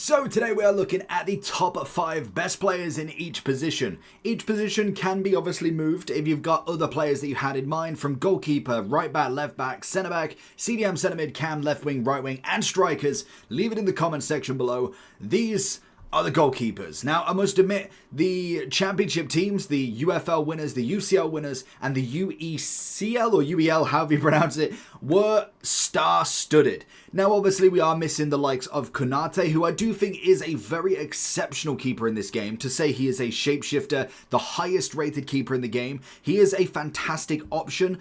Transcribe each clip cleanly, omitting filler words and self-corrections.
So today we are looking at the top 5 best players in each position. Each position can be obviously moved if you've got other players that you had in mind, from goalkeeper, right back, left back, centre back, CDM, centre mid, cam, left wing, right wing and strikers. Leave it in the comment section below. These are the goalkeepers. Now, I must admit, the championship teams, the UFL winners, the UCL winners, and the UECL or UEL, however you pronounce it, were star-studded. Now, obviously, we are missing the likes of Konate, who I do think is a very exceptional keeper in this game. To say he is a shapeshifter, the highest rated keeper in the game, he is a fantastic option.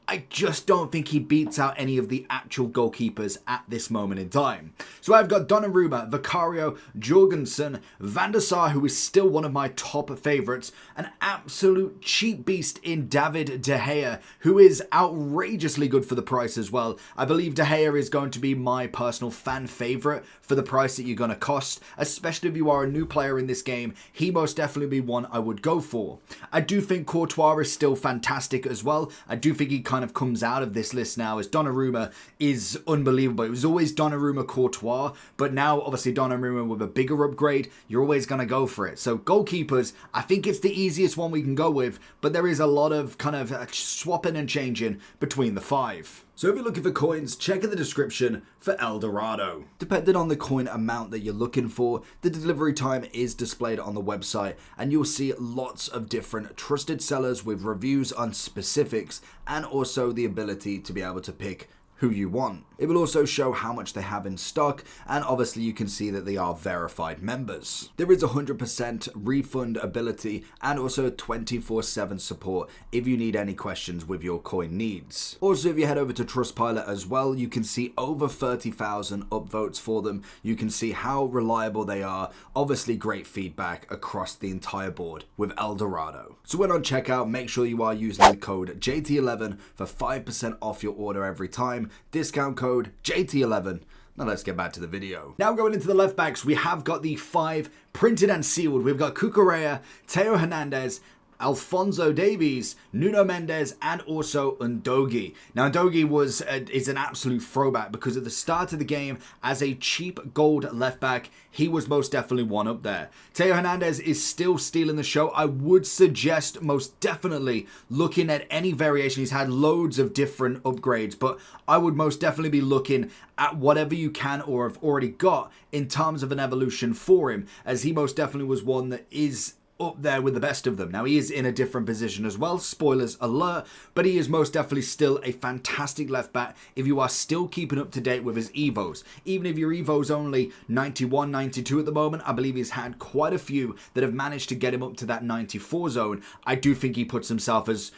I just don't think he beats out any of the actual goalkeepers at this moment in time. So I've got Donnarumma, Vicario, Jorgensen, Van der Sar, who is still one of my top favourites, an absolute cheap beast in David De Gea, who is outrageously good for the price as well. I believe De Gea is going to be my personal fan favourite for the price that you're going to cost, especially if you are a new player in this game. He most definitely be one I would go for. I do think Courtois is still fantastic as well. I do think he kind of comes out of this list now, as Donnarumma is unbelievable. It was always Donnarumma, Courtois, but now obviously Donnarumma with a bigger upgrade, you're always going to go for it. So goalkeepers, I think it's the easiest one we can go with, but there is a lot of kind of swapping and changing between the 5. So if you're looking for coins, check in the description for El Dorado. Depending on the coin amount that you're looking for, the delivery time is displayed on the website, and you'll see lots of different trusted sellers with reviews on specifics and also the ability to be able to pick who you want. It will also show how much they have in stock, and obviously you can see that they are verified members. There is 100% refund ability and also 24/7 support if you need any questions with your coin needs. Also, if you head over to Trustpilot as well, you can see over 30,000 upvotes for them. You can see how reliable they are. Obviously great feedback across the entire board with El Dorado. So when on checkout, make sure you are using the code JT11 for 5% off your order every time. Discount code JT11. Now let's get back to the video. Now going into the left backs, we have got the 5 printed and sealed. We've got Cucurella, Theo Hernandez, Alphonso Davies, Nuno Mendes, and also Undogi. Now, Undogi is an absolute throwback because at the start of the game, as a cheap gold left back, he was most definitely one up there. Theo Hernandez is still stealing the show. I would suggest most definitely looking at any variation. He's had loads of different upgrades, but I would most definitely be looking at whatever you can or have already got in terms of an evolution for him, as he most definitely was one that is up there with the best of them. Now, he is in a different position as well, spoilers alert, but he is most definitely still a fantastic left back if you are still keeping up to date with his evos. Even if your evo's only 91, 92 at the moment, I believe he's had quite a few that have managed to get him up to that 94 zone. I do think he puts himself as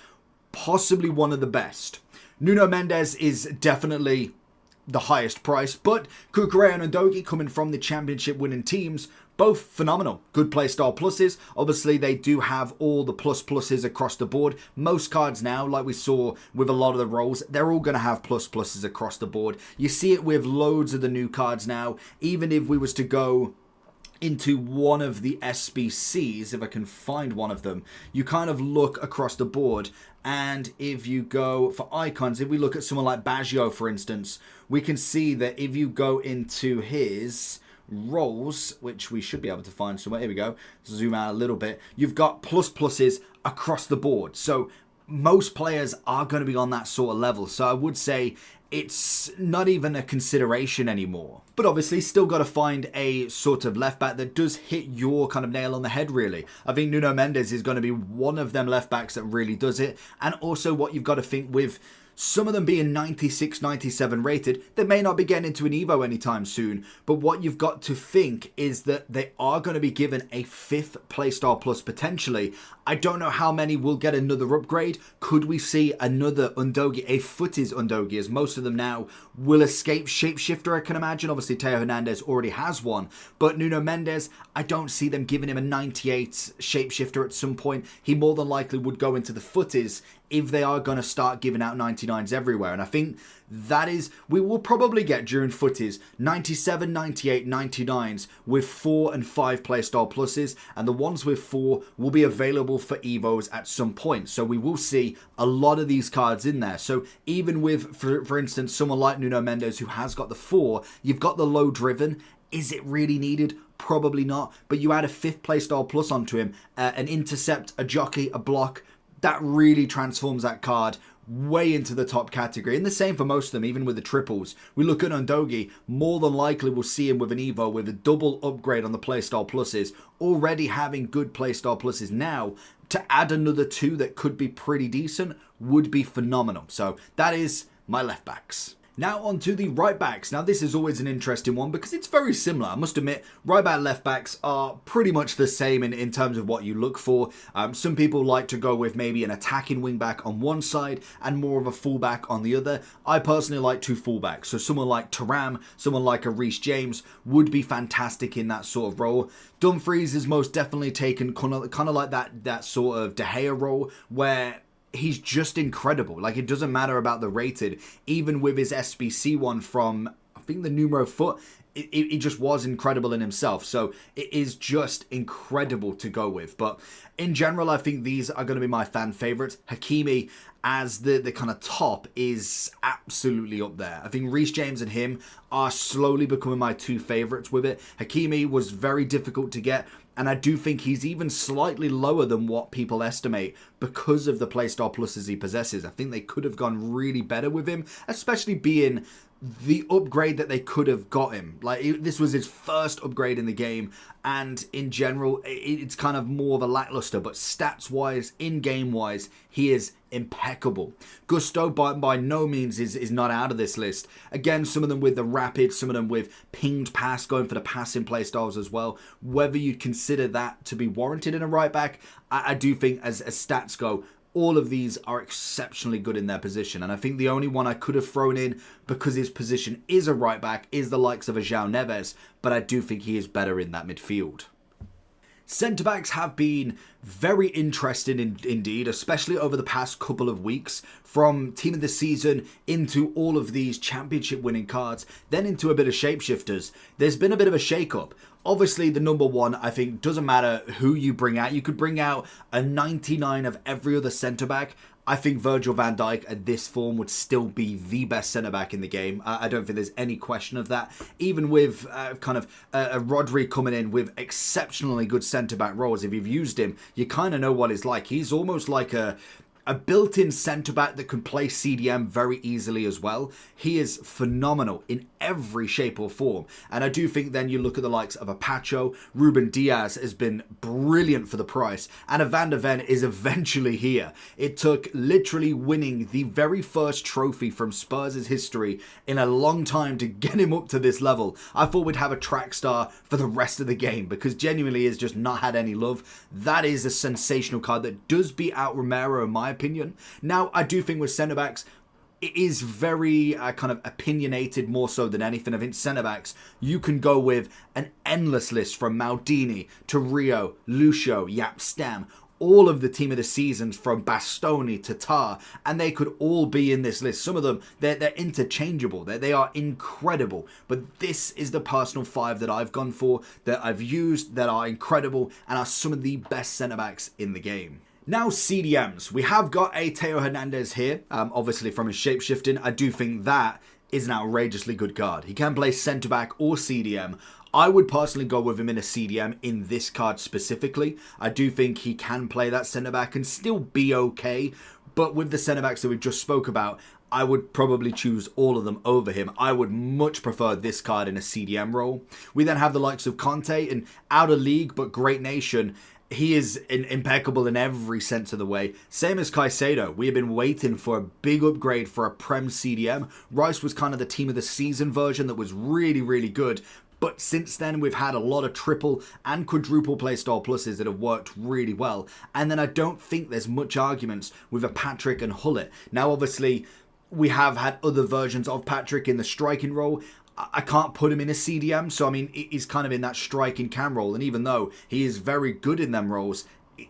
possibly one of the best. Nuno Mendes is definitely the highest price, but Cucurella and Undogi, coming from the championship winning teams, both phenomenal. Good playstyle pluses. Obviously, they do have all the pluses across the board. Most cards now, like we saw with a lot of the roles, they're all going to have pluses across the board. You see it with loads of the new cards now. Even if we was to go into one of the SBCs, if I can find one of them, you kind of look across the board, and if you go for icons, if we look at someone like Baggio, for instance, we can see that if you go into his roles, which we should be able to find somewhere, here we go, zoom out a little bit, you've got pluses across the board. So most players are going to be on that sort of level. So I would say it's not even a consideration anymore. But obviously still got to find a sort of left back that does hit your kind of nail on the head, really. I think Nuno Mendes is going to be one of them left backs that really does it. And also what you've got to think with some of them being 96, 97 rated, they may not be getting into an Evo anytime soon. But what you've got to think is that they are going to be given a 5th playstyle plus potentially. I don't know how many will get another upgrade. Could we see another Undogi, a footies Undogi, as most of them now will escape shapeshifter, I can imagine. Obviously, Theo Hernandez already has one. But Nuno Mendes, I don't see them giving him a 98 shapeshifter at some point. He more than likely would go into the footies if they are going to start giving out 99s everywhere. And I think that is, we will probably get during footies 97, 98, 99s with 4 and 5 playstyle pluses, and the ones with 4 will be available for Evos at some point. So we will see a lot of these cards in there. So even with, for instance, someone like Nuno Mendes who has got the 4, you've got the low driven. Is it really needed? Probably not. But you add a 5th playstyle plus onto him, an intercept, a jockey, a block. That really transforms that card way into the top category. And the same for most of them, even with the triples. We look at Undogi, more than likely we'll see him with an Evo with a double upgrade on the playstyle pluses, already having good playstyle pluses now. To add another 2 that could be pretty decent would be phenomenal. So that is my left backs. Now on to the right backs. Now this is always an interesting one because it's very similar. I must admit, right back, left backs are pretty much the same in terms of what you look for. Some people like to go with maybe an attacking wing back on one side and more of a fullback on the other. I personally like 2 fullbacks. So someone like Thuram, someone like a Reece James would be fantastic in that sort of role. Dumfries is most definitely taken kind of like that sort of De Gea role where he's just incredible. Like, it doesn't matter about the rated. Even with his SBC one from, I think, the numero foot, it just was incredible in himself. So it is just incredible to go with. But in general, I think these are going to be my fan favorites. Hakimi as the kind of top is absolutely up there. I think Reece James and him are slowly becoming my 2 favorites with it. Hakimi was very difficult to get, and I do think he's even slightly lower than what people estimate because of the playstyle pluses he possesses. I think they could have gone really better with him, especially being the upgrade that they could have got him. Like, this was his first upgrade in the game, and in general, it's kind of more of a lackluster, but stats-wise, in-game wise, he is impeccable. Gusto, by no means, is not out of this list. Again, some of them with the rapid, some of them with pinged pass, going for the passing play styles as well. Whether you'd consider that to be warranted in a right back, I do think as stats go, all of these are exceptionally good in their position. And I think the only one I could have thrown in, because his position is a right back, is the likes of a João Neves. But I do think he is better in that midfield. Centre-backs have been very interesting indeed, especially over the past couple of weeks, from team of the season into all of these championship winning cards, then into a bit of shapeshifters. There's been a bit of a shake-up. Obviously, the number one, I think, doesn't matter who you bring out. You could bring out a 99 of every other centre-back. I think Virgil van Dijk at this form would still be the best centre-back in the game. I don't think there's any question of that. Even with kind of a Rodri coming in with exceptionally good centre-back roles, if you've used him, you kind of know what he's like. He's almost like a built-in centre-back that can play CDM very easily as well. He is phenomenal in every shape or form. And I do think then you look at the likes of a Pacho, Ruben Diaz has been brilliant for the price, and a Van der Ven is eventually here. It took literally winning the very first trophy from Spurs' history in a long time to get him up to this level. I thought we'd have a track star for the rest of the game, because genuinely has just not had any love. That is a sensational card that does beat out Romero in my opinion. Now, I do think with centre-backs, it is very kind of opinionated more so than anything. I think centre-backs, you can go with an endless list from Maldini to Rio, Lucio, Jaap Stam, all of the team of the seasons from Bastoni to Tar, and they could all be in this list. Some of them, they're interchangeable. They are incredible. But this is the personal 5 that I've gone for, that I've used, that are incredible, and are some of the best centre-backs in the game. Now, CDMs. We have got a Theo Hernandez here, obviously from his shapeshifting. I do think that is an outrageously good card. He can play centre-back or CDM. I would personally go with him in a CDM in this card specifically. I do think he can play that centre-back and still be okay. But with the centre-backs that we just spoke about, I would probably choose all of them over him. I would much prefer this card in a CDM role. We then have the likes of Conte, and out of league but great nation. He is impeccable in every sense of the way. Same as Caicedo. We have been waiting for a big upgrade for a Prem CDM. Rice was kind of the team of the season version that was really, really good. But since then, we've had a lot of triple and quadruple playstyle pluses that have worked really well. And then I don't think there's much arguments with a Patrick and Hullet. Now, obviously, we have had other versions of Patrick in the striking role. I can't put him in a CDM, so I mean, he's kind of in that striking cam role, and even though he is very good in them roles,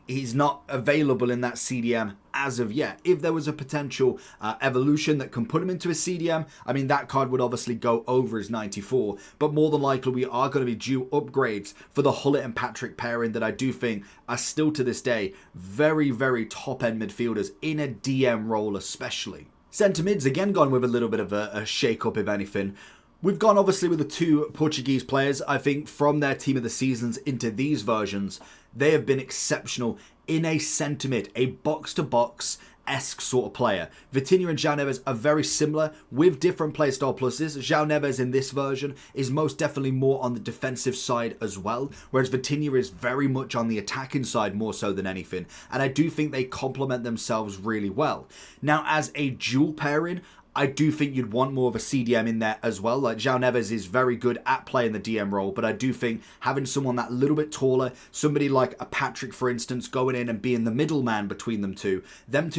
he's not available in that CDM as of yet. If there was a potential evolution that can put him into a CDM, I mean, that card would obviously go over his 94, but more than likely we are going to be due upgrades for the Hullet and Patrick pairing that I do think are still to this day very, very top-end midfielders in a DM role especially. Centre mids, again, gone with a little bit of a shake-up if anything. We've gone obviously with the two Portuguese players. I think from their team of the seasons into these versions, they have been exceptional in a centre mid, a box-to-box-esque sort of player. Vitinha and João Neves are very similar with different playstyle pluses. João Neves in this version is most definitely more on the defensive side as well, whereas Vitinha is very much on the attacking side more so than anything. And I do think they complement themselves really well. Now, as a dual pairing, I do think you'd want more of a CDM in there as well. Like, João Neves is very good at playing the DM role, but I do think having someone that little bit taller, somebody like a Patrick, for instance, going in and being the middleman between them two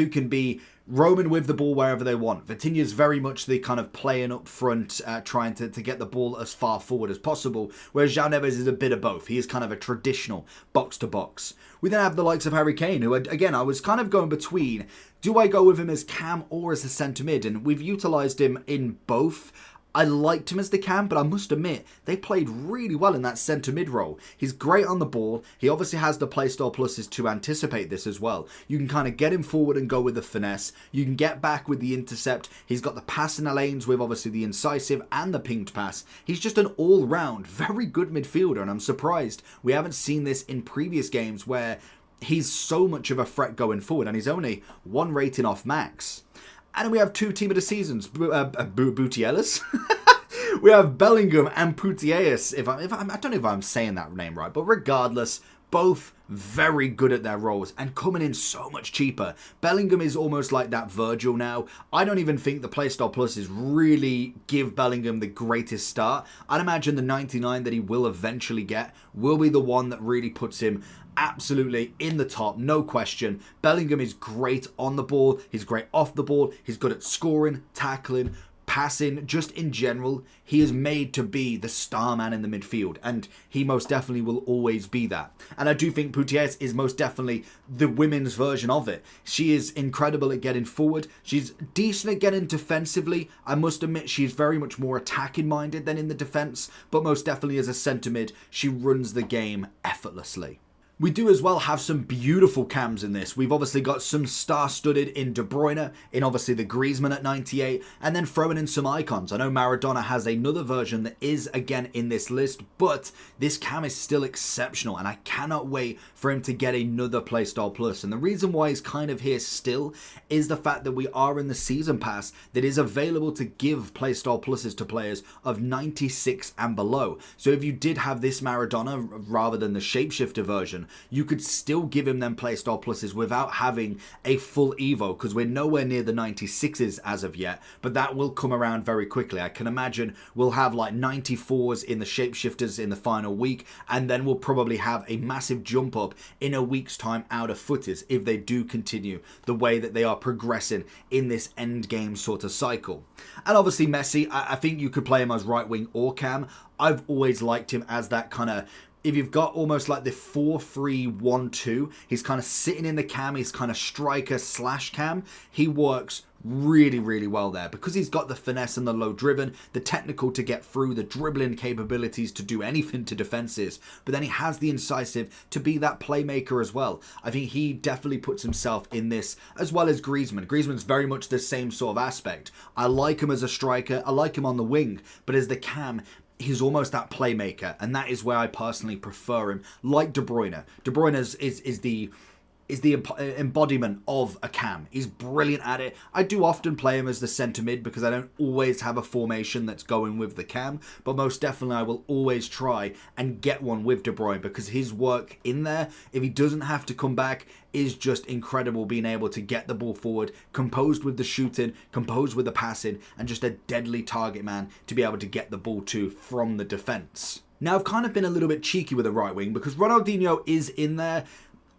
can be roaming with the ball wherever they want. Vitinha is very much the kind of playing up front, trying to get the ball as far forward as possible, whereas João Neves is a bit of both. He is kind of a traditional box-to-box. We then have the likes of Harry Kane, who, again, I was kind of going between, do I go with him as cam or as a centre mid? And we've utilised him in both. I liked him as the cam, but I must admit, they played really well in that centre mid role. He's great on the ball. He obviously has the playstyle pluses to anticipate this as well. You can kind of get him forward and go with the finesse. You can get back with the intercept. He's got the pass in the lanes with obviously the incisive and the pinged pass. He's just an all-round, very good midfielder, and I'm surprised we haven't seen this in previous games where he's so much of a threat going forward, and he's only 1 rating off max. And we have 2 team of the seasons, Boutielas. We have Bellingham and Putellas. I don't know if I'm saying that name right, but regardless, both very good at their roles and coming in so much cheaper. Bellingham is almost like that Virgil now. I don't even think the Playstyle Pluses really give Bellingham the greatest start. I'd imagine the 99 that he will eventually get will be the one that really puts him absolutely in the top, no question. Bellingham is great on the ball. He's great off the ball. He's good at scoring, tackling, passing, just in general. He is made to be the star man in the midfield, and he most definitely will always be that. And I do think Putellas is most definitely the women's version of it. She is incredible at getting forward. She's decent at getting defensively. I must admit she's very much more attacking minded than in the defence, but most definitely as a centre mid, she runs the game effortlessly. We do as well have some beautiful cams in this. We've obviously got some star-studded in De Bruyne, in obviously the Griezmann at 98, and then throwing in some icons. I know Maradona has another version that is again in this list, but this cam is still exceptional, and I cannot wait for him to get another Playstyle Plus. And the reason why he's kind of here still is the fact that we are in the Season Pass that is available to give Playstyle Pluses to players of 96 and below. So if you did have this Maradona rather than the Shapeshifter version, you could still give him them playstyle pluses without having a full Evo, because we're nowhere near the 96s as of yet, but that will come around very quickly. I can imagine we'll have like 94s in the Shapeshifters in the final week, and then we'll probably have a massive jump up in a week's time out of footers if they do continue the way that they are progressing in this end game sort of cycle. And obviously Messi, I think you could play him as right wing or cam. I've always liked him as that kind of, if you've got almost like the 4-3-1-2, he's kind of sitting in the cam, he's kind of striker slash cam. He works really, really well there because he's got the finesse and the low driven, the technical to get through, the dribbling capabilities to do anything to defenses, but then he has the incisive to be that playmaker as well. I think he definitely puts himself in this, as well as Griezmann. Griezmann's very much the same sort of aspect. I like him as a striker, I like him on the wing, but as the cam, he's almost that playmaker, and that is where I personally prefer him, like De Bruyne. De Bruyne is the embodiment of a cam. He's brilliant at it. I do often play him as the centre mid because I don't always have a formation that's going with the cam, but most definitely I will always try and get one with De Bruyne because his work in there, if he doesn't have to come back, is just incredible, being able to get the ball forward, composed with the shooting, composed with the passing, and just a deadly target man to be able to get the ball to from the defence. Now, I've kind of been a little bit cheeky with the right wing because Ronaldinho is in there.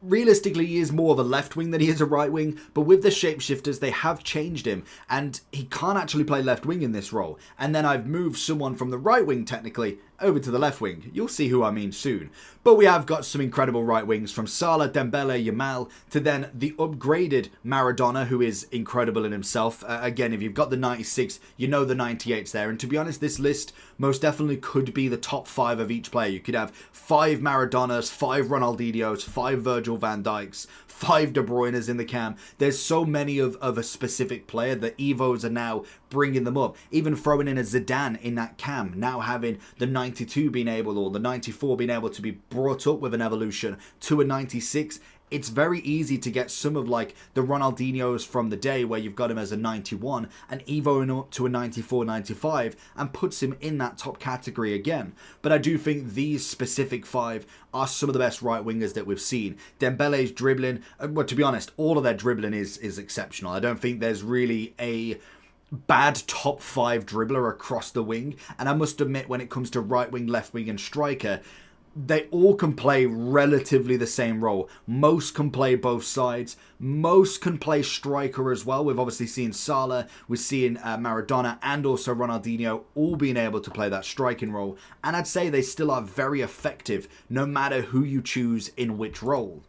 Realistically, he is more of a left wing than he is a right wing, but with the Shapeshifters, they have changed him, and he can't actually play left wing in this role. And then I've moved someone from the right wing, technically, over to the left wing. You'll see who I mean soon. But we have got some incredible right wings, from Salah, Dembele, Yamal, to then the upgraded Maradona, who is incredible in himself. Again, if you've got the 96, you know the 98's there. And to be honest, this list most definitely could be the top 5 of each player. You could have 5 Maradonas, 5 Ronaldinhos, 5 Virgil van Dijks, 5 De Bruyne's in the cam. There's so many of a specific player. The Evos are now bringing them up. Even throwing in a Zidane in that cam, now having the 92 being able, or the 94 being able to be brought up with an evolution to a 96. It's very easy to get some of like the Ronaldinhos from the day where you've got him as a 91 and evoing up to a 94, 95 and puts him in that top category again. But I do think these specific 5 are some of the best right wingers that we've seen. Dembele's dribbling, well, to be honest, all of their dribbling is exceptional. I don't think there's really a bad top 5 dribbler across the wing. And I must admit, when it comes to right wing, left wing and striker, they all can play relatively the same role. Most can play both sides. Most can play striker as well. We've obviously seen Salah, we're seeing Maradona and also Ronaldinho all being able to play that striking role. And I'd say they still are very effective no matter who you choose in which role.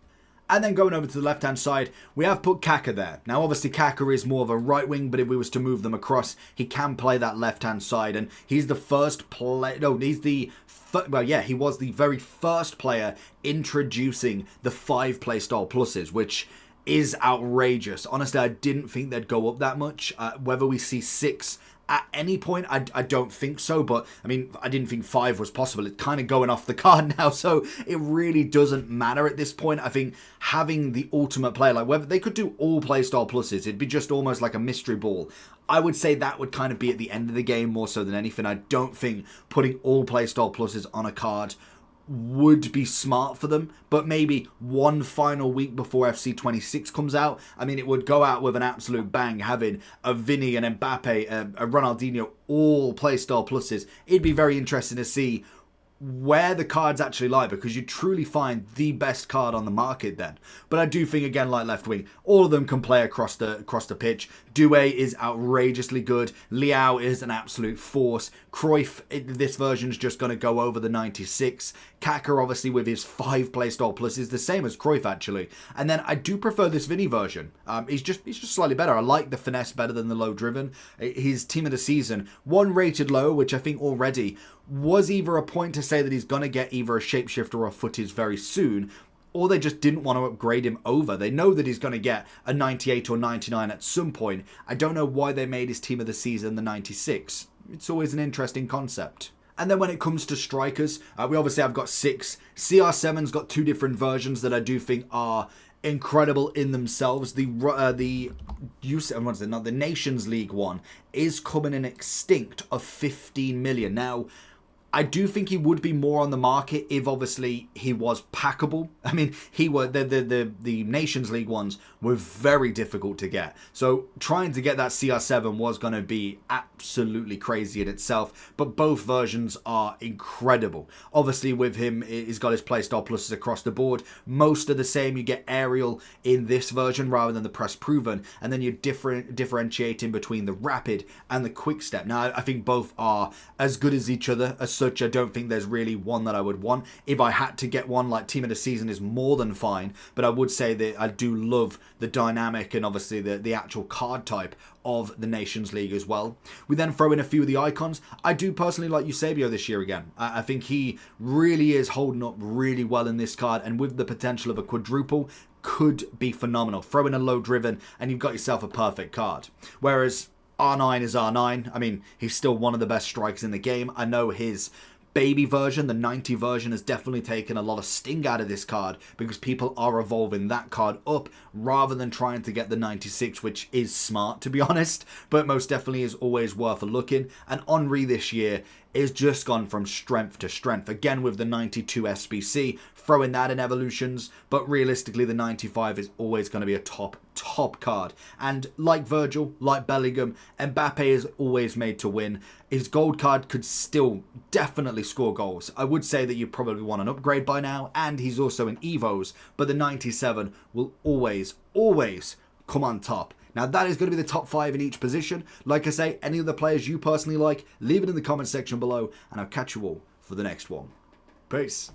And then going over to the left-hand side, we have put Kaka there. Now, obviously, Kaka is more of a right wing, but if we was to move them across, he can play that left-hand side. And he's the first player... No, he's the... Well, yeah, he was the very first player introducing the 5 playstyle pluses, which is outrageous. Honestly, I didn't think they'd go up that much. Whether we see 6... at any point, I don't think so, but I mean, I didn't think 5 was possible. It's kind of going off the card now, so it really doesn't matter at this point. I think having the ultimate player, like whether they could do all playstyle pluses, it'd be just almost like a mystery ball. I would say that would kind of be at the end of the game more so than anything. I don't think putting all playstyle pluses on a card would be smart for them, but maybe one final week before FC26 comes out, I mean, it would go out with an absolute bang, having a Vinny, an Mbappe, a Ronaldinho, all playstyle pluses. It'd be very interesting to see where the cards actually lie, because you truly find the best card on the market then. But I do think, again, like left wing, all of them can play across the pitch. Doué is outrageously good. Leao is an absolute force. Cruyff, this version's just going to go over the 96. Kaka, obviously, with his 5 playstyle plus, is the same as Cruyff, actually. And then I do prefer this Vinny version. He's just slightly better. I like the finesse better than the low driven. His team of the season, 1 rated low, which I think already was either a point to say that he's going to get either a shapeshifter or a footage very soon, or they just didn't want to upgrade him over. They know that he's going to get a 98 or 99 at some point. I don't know why they made his team of the season the 96. It's always an interesting concept. And then when it comes to strikers, we obviously have got 6. CR7's got 2 different versions that I do think are incredible in themselves. The Nations League one is coming in extinct of 15 million. Now, I do think he would be more on the market if obviously he was packable. I mean, the Nations League ones were very difficult to get. So trying to get that CR7 was going to be absolutely crazy in itself. But both versions are incredible. Obviously with him, he's got his playstyle pluses across the board. Most are the same. You get aerial in this version rather than the press proven. And then you're differentiating between the rapid and the quick step. Now, I think both are as good as each other. As such, I don't think there's really one that I would want. If I had to get one, like team of the season is more than fine, but I would say that I do love the dynamic and obviously the actual card type of the Nations League as well. We then throw in a few of the icons. I do personally like Eusebio this year again. I think he really is holding up really well in this card, and with the potential of a quadruple, could be phenomenal. Throw in a low driven and you've got yourself a perfect card. Whereas R9 is R9. I mean, he's still one of the best strikers in the game. I know his baby version, the 90 version, has definitely taken a lot of sting out of this card because people are evolving that card up rather than trying to get the 96, which is smart, to be honest, but most definitely is always worth a look in. And Henry this year is just gone from strength to strength. Again, with the 92 SBC, throwing that in evolutions, but realistically, the 95 is always going to be a top card. And like Virgil, like Bellingham, Mbappe is always made to win. His gold card could still definitely score goals. I would say that you probably want an upgrade by now, and he's also in Evos, but the 97 will always come on top. Now, that is going to be the top 5 in each position. Like I say, any other players you personally like, leave it in the comment section below, and I'll catch you all for the next one. Peace.